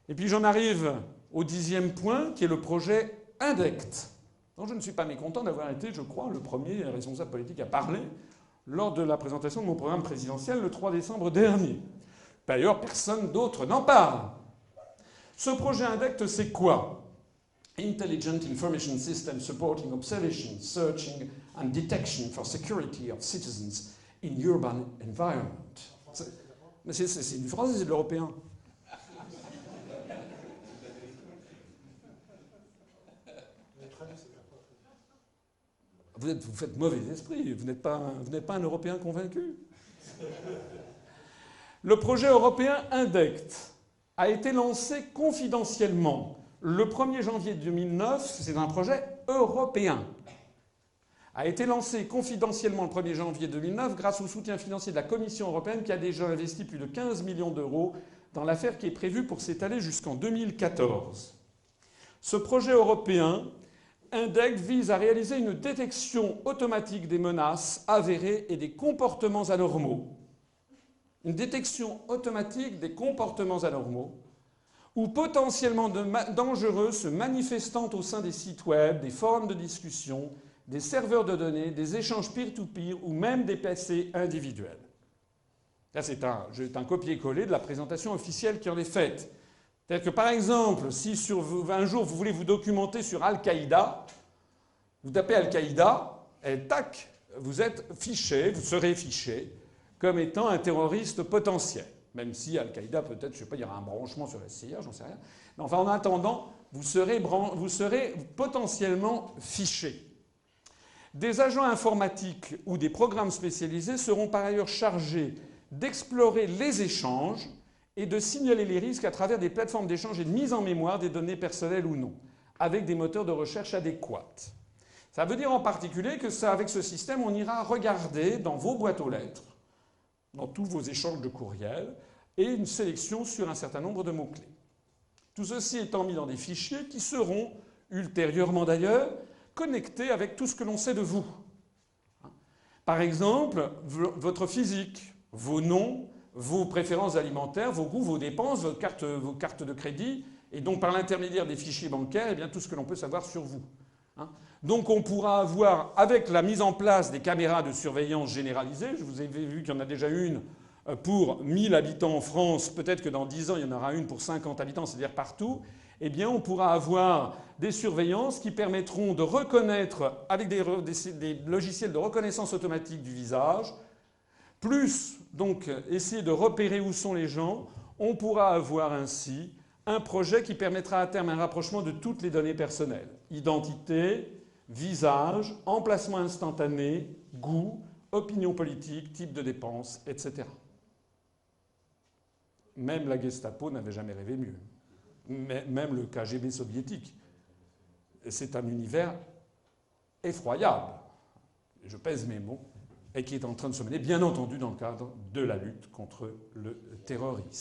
Et puis j'en arrive au 10e point, qui est le projet INDECT, dont je ne suis pas mécontent d'avoir été, je crois, le premier responsable politique à parler lors de la présentation de mon programme présidentiel le 3 décembre dernier. D'ailleurs, personne d'autre n'en parle. Ce projet INDECT, c'est quoi? Intelligent Information System Supporting Observation, Searching and Detection for Security of Citizens in Urban Environment. Mais c'est du français, c'est de l'européen. Vous faites mauvais esprit, vous n'êtes pas un Européen convaincu. Le projet européen INDECT a été lancé confidentiellement le 1er janvier 2009. C'est un projet européen. A été lancé confidentiellement le 1er janvier 2009 grâce au soutien financier de la Commission européenne qui a déjà investi plus de 15 millions d'euros dans l'affaire qui est prévue pour s'étaler jusqu'en 2014. Ce projet européen INDECT vise à réaliser une détection automatique des menaces avérées et des comportements anormaux. Une détection automatique des comportements anormaux ou potentiellement dangereux se manifestant au sein des sites web, des forums de discussion, des serveurs de données, des échanges peer-to-peer ou même des PC individuels. Là, c'est un copier-coller de la présentation officielle qui en est faite. C'est-à-dire que, par exemple, si un jour vous voulez vous documenter sur Al-Qaïda, vous tapez Al-Qaïda et tac, vous êtes fiché, vous serez fiché comme étant un terroriste potentiel. Même si Al-Qaïda, peut-être, je ne sais pas, il y aura un branchement sur la CIA, j'en sais rien. Mais enfin, en attendant, vous serez potentiellement fiché. Des agents informatiques ou des programmes spécialisés seront par ailleurs chargés d'explorer les échanges et de signaler les risques à travers des plateformes d'échange et de mise en mémoire des données personnelles ou non, avec des moteurs de recherche adéquats. Ça veut dire en particulier que avec ce système, on ira regarder dans vos boîtes aux lettres, dans tous vos échanges de courriel, et une sélection sur un certain nombre de mots-clés. Tout ceci étant mis dans des fichiers qui seront, ultérieurement d'ailleurs, connectés avec tout ce que l'on sait de vous. Par exemple, votre physique, vos noms, vos préférences alimentaires, vos goûts, vos dépenses, vos cartes de crédit, et donc par l'intermédiaire des fichiers bancaires, eh bien, tout ce que l'on peut savoir sur vous. Donc on pourra avoir, avec la mise en place des caméras de surveillance généralisées, je vous ai vu qu'il y en a déjà une pour 1000 habitants en France, peut-être que dans 10 ans il y en aura une pour 50 habitants, c'est-à-dire partout, eh bien on pourra avoir des surveillances qui permettront de reconnaître, avec des logiciels de reconnaissance automatique du visage, plus donc essayer de repérer où sont les gens, on pourra avoir ainsi un projet qui permettra à terme un rapprochement de toutes les données personnelles. Identité, visage, emplacement instantané, goût, opinion politique, type de dépenses, etc. Même la Gestapo n'avait jamais rêvé mieux. Même le KGB soviétique. C'est un univers effroyable, je pèse mes mots, et qui est en train de se mener, bien entendu, dans le cadre de la lutte contre le terrorisme.